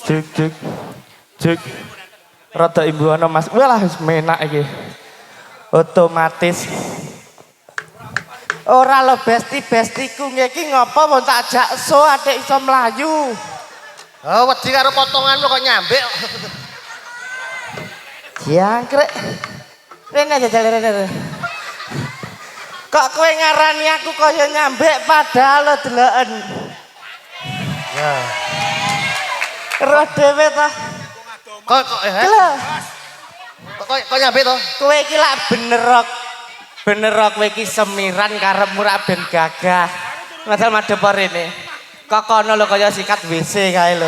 Cek cek cek. Rada imbuhan Mas. Walah wis menak iki. Otomatis. Ora lo besti-bestiku iki ngopo wong tak jakso adik iso mlayu. Oh, wedi karo potonganmu kok nyambek. Jangkrek. Rene jajal rene. Kok kowe ngarani aku kaya nyambek padahal lo deloken. Ya. Roh dhewe ta. Kok Lho. Kok nyambek to? Kowe iki lak bener kowe iki semiran karepmu ra ben gagah. Padahal madhep rene. Kok kono lho kaya sikat WC kae lho.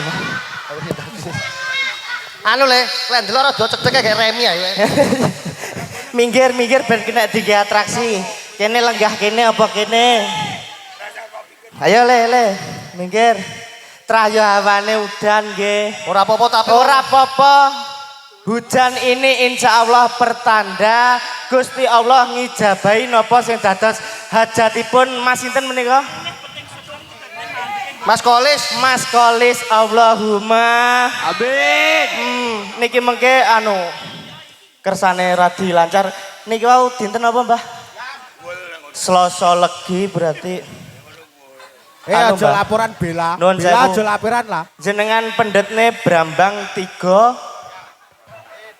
Anu le, lek ndelok rada cek-ceke kayak remi ae. Minggir ben kena tiga atraksi. Kene lenggah kene apa kene? Ayo le, minggir. Trayo hawane udan nggih. Ora apa-apa tapi Ora apa-apa. Hujan ini insya Allah pertanda Gusti Allah ngijabahi napa sing dados hajatipun Mas sinten menika? Mas Kolis Allahumma Amin. Niki mengke anu kersane radi lancar. Niki wau dinten apa, Mbah? Selasa Legi berarti. Anu, Aja Mbah. laporan Bella. Nuwun Bella sewu. aja laporan lah. Jenengan pendetne Brambang 3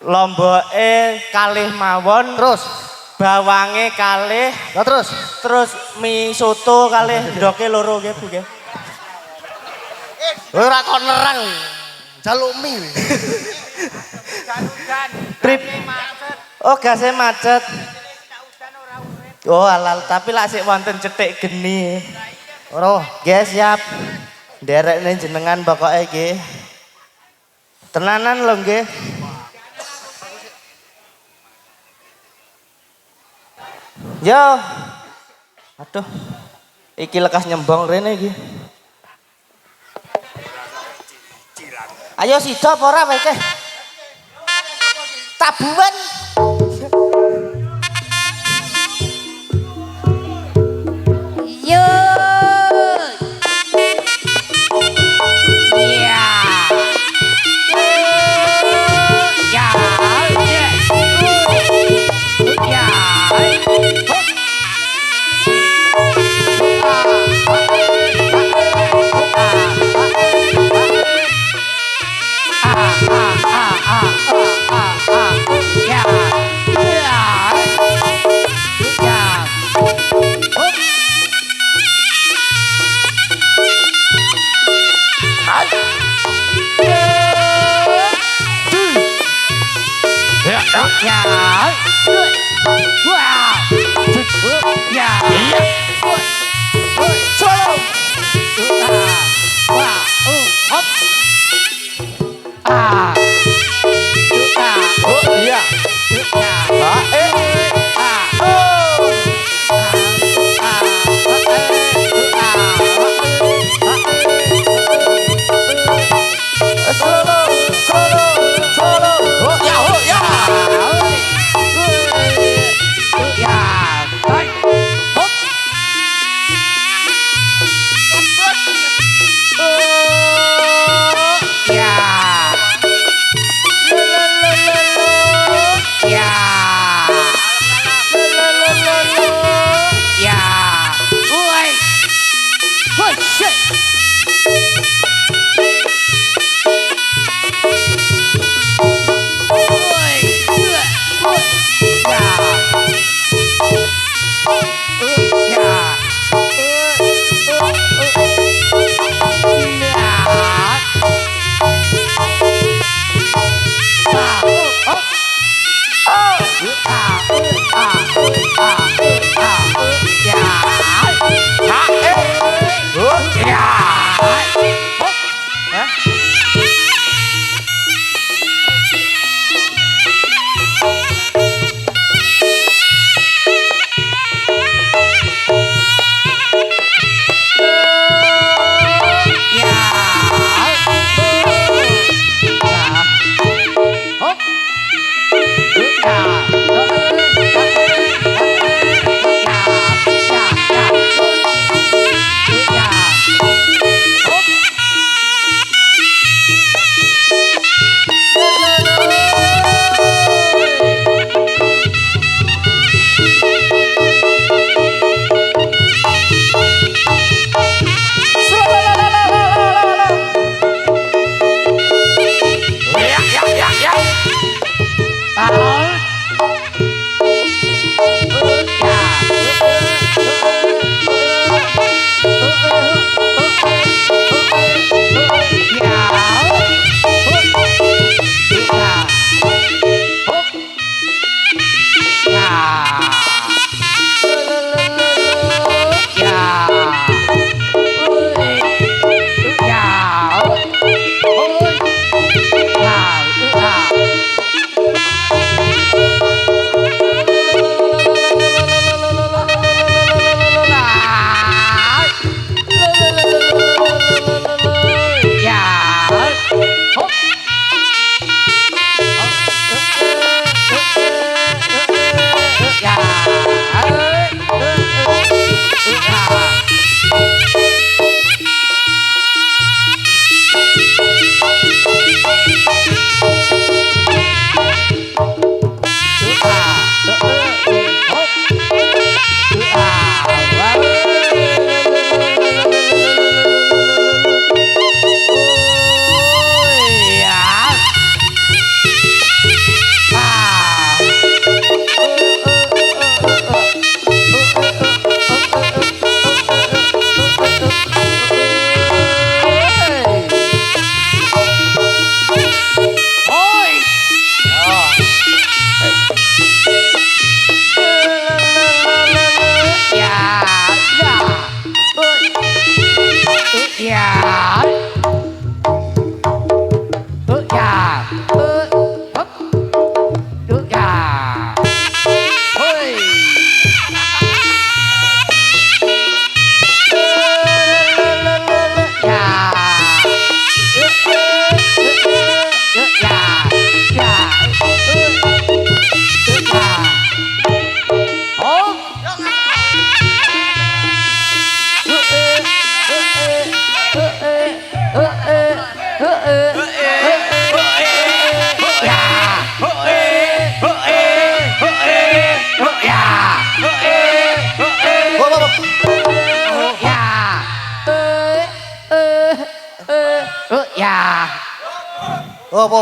lomboke kalih mawon terus. bawange kalih Lah terus. terus mie soto kalih ndoke loro nggih Bu nggih. Ora kok nerang. Jaluk mie. Trip. Oh gasnya macet. Oh alal tapi lak sik wonten cetik geni. Ora. Nggih siap. Nderekne jenengan pokoke nggih. Tenanan lho nggih. Yo. Aduh. Iki lekas nyembong rene iki. Ayo sida apa ora wae keh. Tabuhan. Yo. Ya. Ya. Ya.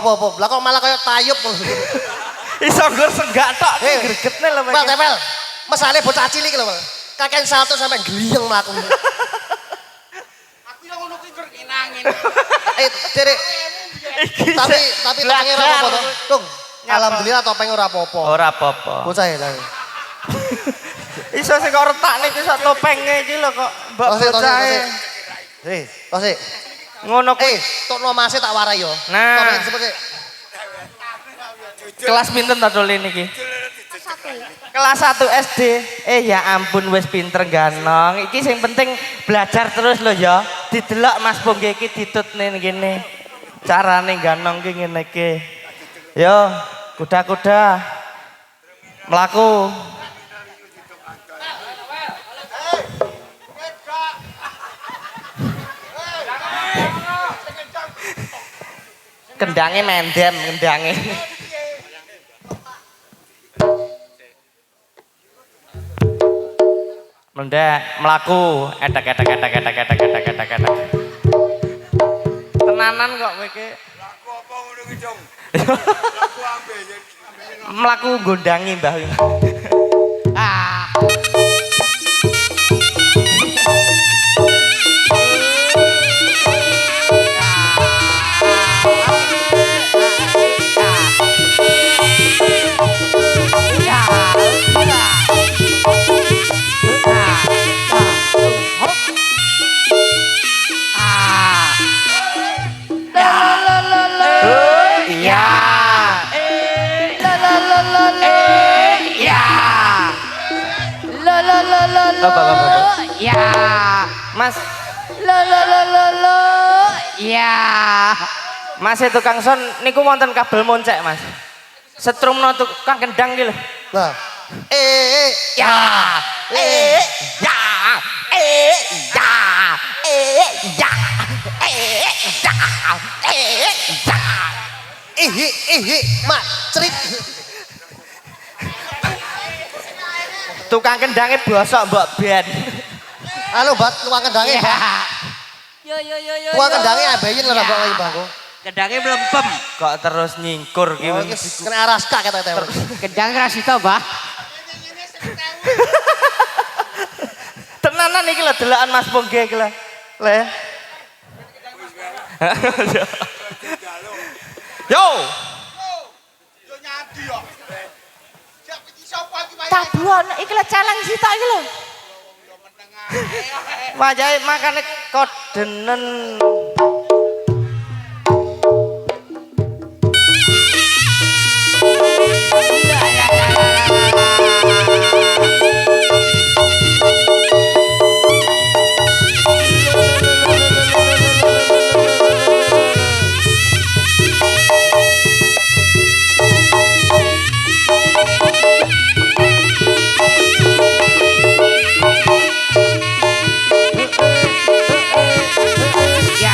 Apa. Lah kok malah kayak tayub. Iso nggur senggak tok Hei, gregetne lho. Mal tempel. Mesane bocah cilik lho, Mal. Kakek salto sampai gliyeng mlaku. Aku yang ngono kuwi gur kenangin. Derek. Tapi topenge ora apa-apa to. Tung. Alhamdulillah topeng ora apa-apa. Ora apa-apa. Bocah ya. Iso sing kok retakne iki sak topenge iki lho kok mbok bocahe. Hei, tosik. Ngono kuwi. Tokno mase tak warai yo. Nah. Topeng disebut Kelas pinten ta Dol niki? Kelas 1 SD. Ya ampun wis pinter ganong. Iki sing penting belajar terus lho ya. Didelok Mas Pungge iki ditutne ngene. Carane ganong ki ngene iki. Yo, kuda-kuda. Mlaku. Kendange mendem, kendange. Mendek, melaku, etek. Tenanan kok kowe iki. Laku apa ngono ki, Jong? Laku ambe Melaku gondangi Mbah. Ah. Ya, Mas. Ya. Mas tukang son niku wonten kabel moncek, Mas. Setrumno tukang kendang iki lho. Nah. Ya. Ya. Ya. Ya. Ya. Mak, cerit. Tukang kendangnya bosok mbok ben. Anu, Bat, tukang kendangnya, Bat. Yo. Tukang kendangnya abeyin lah, Mbak, lagi bangku. Kendangnya melempem. Kok terus nyingkur ki. Oh, ini kena araska kata-kata. Kendangnya rasita, Mbah. Tenanan iki lho delokan Mas Pungge iki lho. Le. Yo. Yo nyadi yo. Siap iki sapa iki, Pak? Tabuan iki lho celeng sitok iki lho. Wajahe makane kodenen. Ya.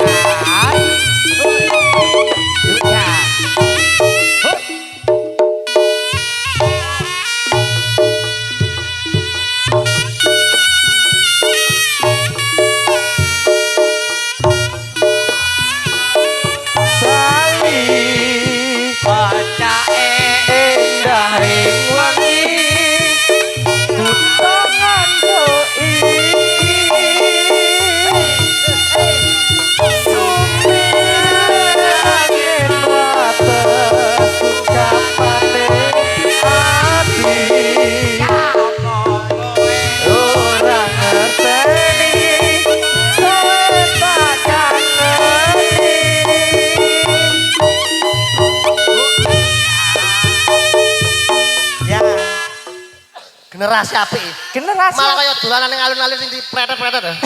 generasi apik. Generasi Malah kaya dolanan ning alun-alun sing dipretet-pretet.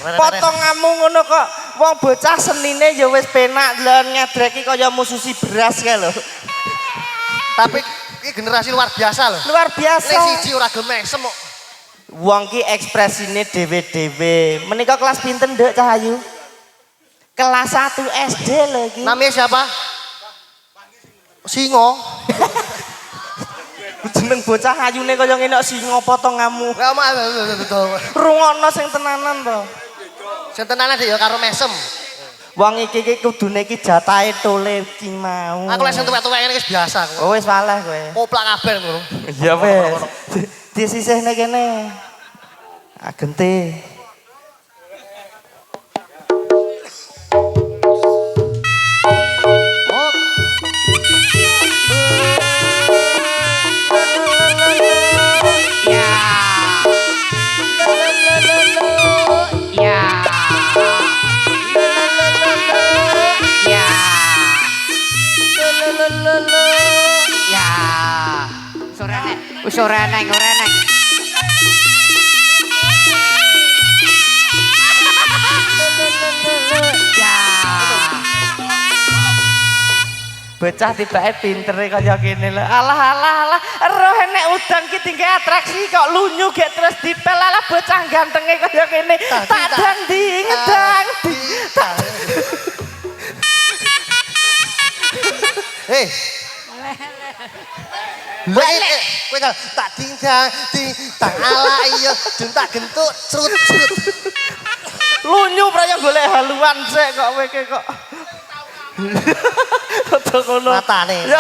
potonganmu ngono kok wong bocah senine ya wis penak lho ngedreki kaya mususi beras kae lho. Tapi ini generasi luar biasa loh. Luar biasa. Nek siji ora gelem mesem kok. Wong ki ekspresine dhewe-dhewe. Menika kelas pinten, Nduk Cahayu? Kelas 1 SD lho iki. Namanya siapa? Singo. Jeneng bocah ayune kaya ngene kok singa potonganmu. Enggak mau. Rungokno sing tenanan to. Sing tenanan ya karo mesem. Wong iki kudune iki jatahe tole ki mau. Aku lek sing tuwek-tuwek ngene wis biasa. Oh wis waleh kowe. Koplak kabeh ngono. Ya wis. Disisihne kene. Agente. Ora neng. Ya. Bocah tibake pintere kaya kene lho. Alah. Roh nek udan ki tinggi atraksi kok lunyu gek terus dipel alah bocah gantenge kaya kene. Tak dang di ngedang. Hei. Kowe kan tak dingdang tak ala iya jeng tak gentuk crut. Lunyu praya golek haluan sik kok kowe ki kok. Ojo ngono. Matane. Yo.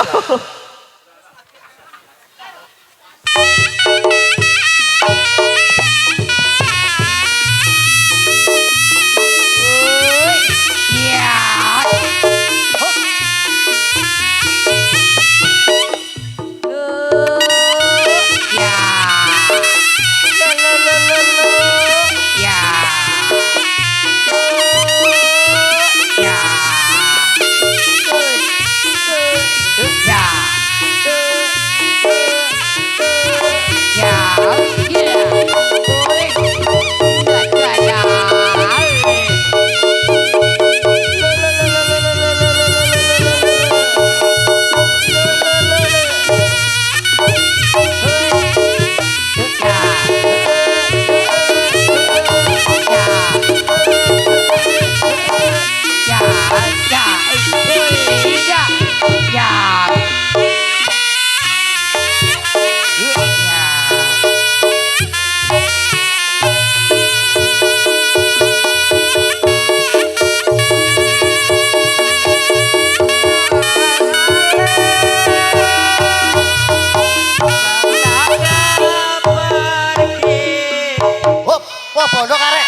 Bondo karek.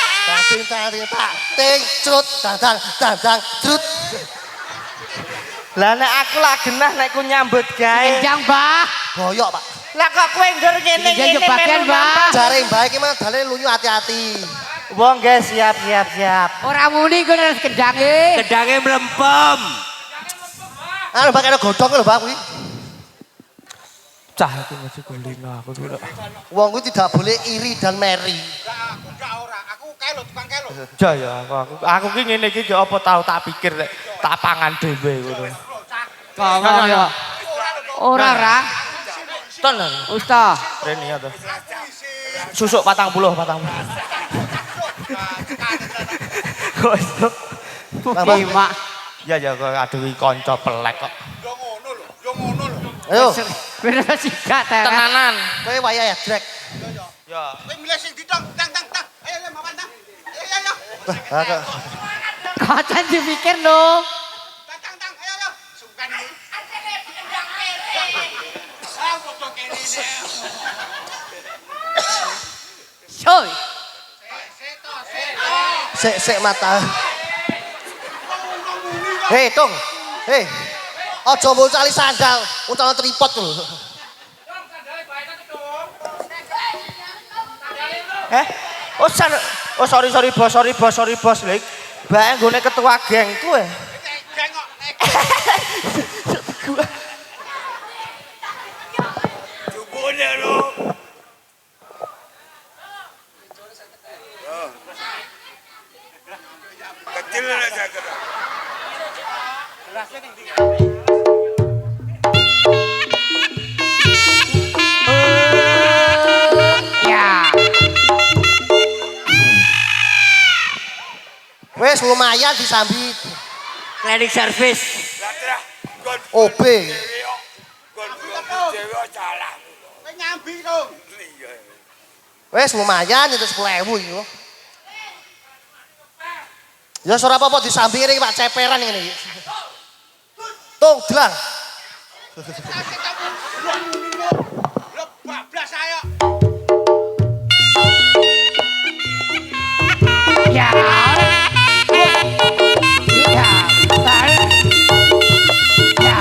Ting crut dandang crut. Lah nek aku lak genah nek ku nyambut gawe. Enjang, Mbah. Boyok, Pak. Lah kok kowe ngger ngene-ngene jebakan, Mbah. Jare mbak iki mah dalane lunyu hati-hati. Wong guys siap. Ora muni kowe harus kendange. Gedange mlempem. Anu mbak kena godhong lho, Mbak kuwi. Cah iki mesti kulino aku kira. Wong kuwi tidak boleh iri dan meri. Aku gak ora, aku kelo tukang kelo. Ya aku ki ngene iki ya apa tau tak pikir nek tak pangan dhewe ngono. Ngono ya. Ora. Ton. Ustaz. Rene ya to. Susuk 40. Kok iso? Oke, Mak. Ya kok aduh kanca pelek kok. Yo ngono lho. Ayo, Bener sikat ta. Tenanan. kowe wayah ya drek. Ya. Kowe milih sing didong, tang. Ayo mawan tang. Ayo. Kacan dipikir lho. Tang. Ayo. Sungkan iki. Ah, foto kene iki. Soy. Sek mata. Hei, Tung. Hei. Aja muncali sandal, muncalno tripod lho. Oh sorry bos. Lek. Bae nggone ketua gengku e. Geng kok. Gua. Ya. Wes lumayan disambi. Cleaning service. OB. Kowe nyambi dong. Wes lumayan itu 10.000 itu. Ya ora apa-apa disambi ini Pak ceperan ini. Tung jelang. Lho bablas ayo. Ya. Ya. Tar. Ya.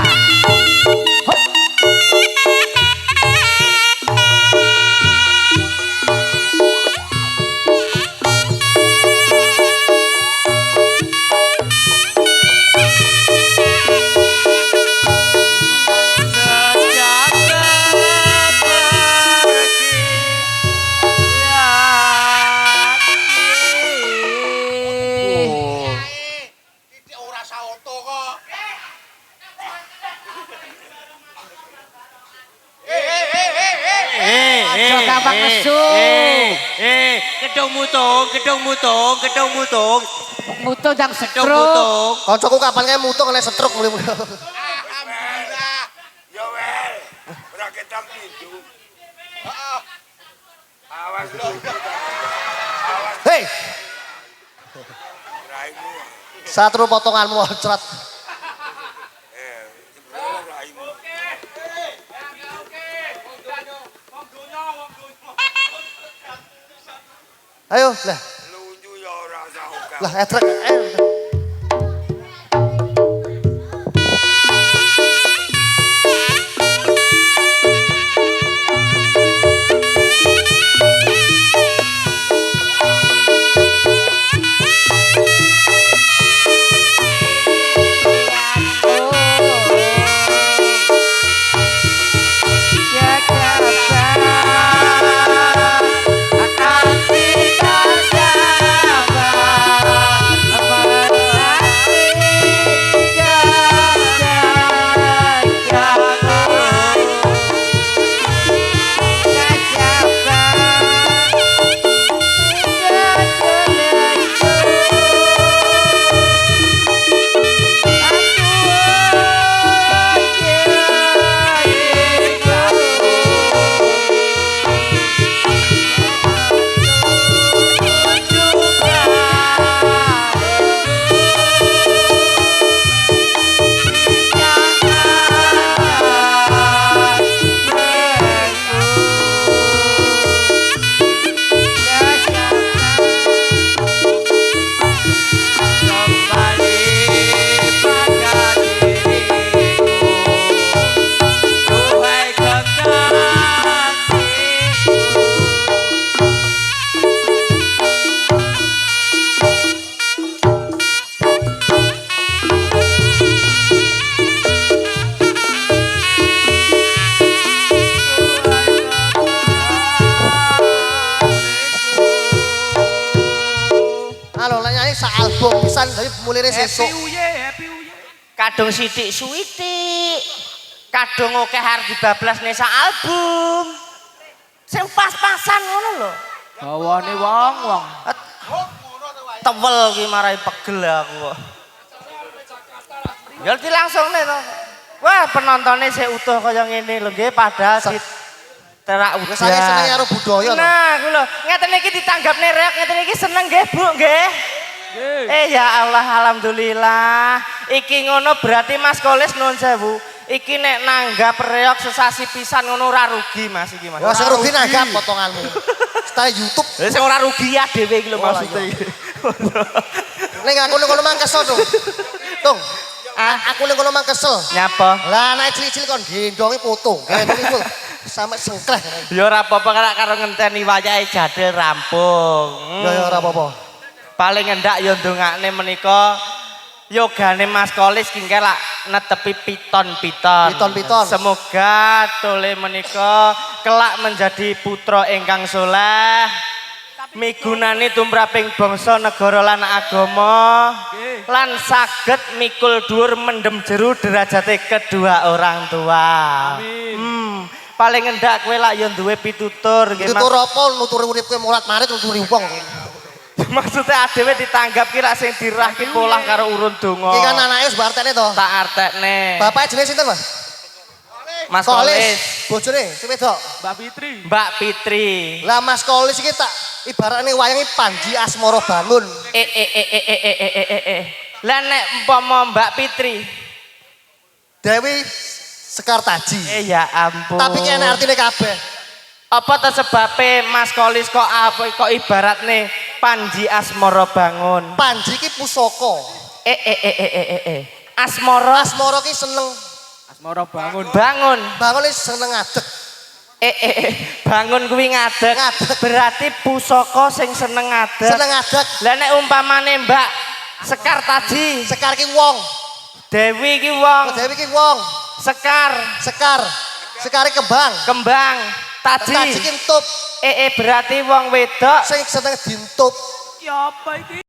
Titik ora saoto kok. Aja gampang nesu. Gedung mutung. Mutu jam Gedung stroke. mutung. Kancaku kapan kae mutung kena stroke mulai-mulai. Alhamdulillah. Ya wel, ora ketam pintu. Awas lho. Hei, Raimu. satru potonganmu ocrot. Raimu. Ayo, lah, Lunju ya ora usah uga. lah etrek. album pisan dari mulai sesuk. Kadung sidik suwitik. Kadung oke harus dibablas nesa album. Sing pas-pasan ngono lho. Hawane wong. Tewel ki marai pegel aku kok. Ngerti langsung nih to. Wah, penontonnya saya utuh kaya ngene lho nggih padahal terak udah. Saya seneng karo budaya to. Nah, ku lho, ngeten iki ditanggapne rek, ngeten iki seneng nggih, Bu, nggih. Ya Allah, alhamdulillah. Iki ngono berarti Mas Kolis nuwun sewu. Iki nek nanggap reok sesasi pisan ngono ora rugi Mas iki Mas. Wah, sing rugi nanggap potonganmu. Setelah YouTube. Sing ora rugi ya dhewe iki lho maksudnya. Ning aku ning kono mang kesel, Tung. Tung. Aku ning kono mang kesel. Nyapa? Lah anak cilik-cilik kon gendongi foto. Gendongi full. Sampai sengkleh. Ya ora apa-apa karo ngenteni wayahe jadil rampung. Ya ora apa-apa. Paling endak ya ndongakne menika yogane Mas Kolis kingke lak netepi piton-piton. Piton-piton. Semoga tole menika kelak menjadi putra ingkang soleh. migunani tumraping bangsa negara lan agama lan saged mikul dhuwur mendem jeru derajate kedua orang tua. Paling endak kowe lak yo duwe pitutur nggih Mas. Pitutur apa nuturi urip kowe mulat marit nuturi wong. Maksudnya adewe ditanggap kira sing dirahki polah karo urun donga. Iki kan anake wis artekne to. Tak artekne. Bapake jenenge sinten, Mas? Mas Kolis. Bojone sing wedok. Mbak Fitri. Lah Mas Kolis iki tak ibaratne wayange Panji Asmara bangun. Lah nek umpama Mbak Fitri. Dewi Sekartaji. Ya ampun. Tapi kene artine kabeh. Apa ta sebabe Mas Kolis kok apa kok ibaratne Panji Asmara bangun. Panji ki pusaka. Asmara Ki seneng Asmara bangun. bangun. bangun iki seneng ngadeg. Bangun kuwi ngadeg. Berarti pusaka sing seneng ngadeg. Seneng ngadeg. Lah nek umpamane Mbak Sekartaji, Sekar ki wong. Dewi ki wong, Dewi ki wong. Sekar, Sekare kembang. kembang, Taji Taji. ki entup Berarti wong wedok sing seneng dientup. Ya apa iki?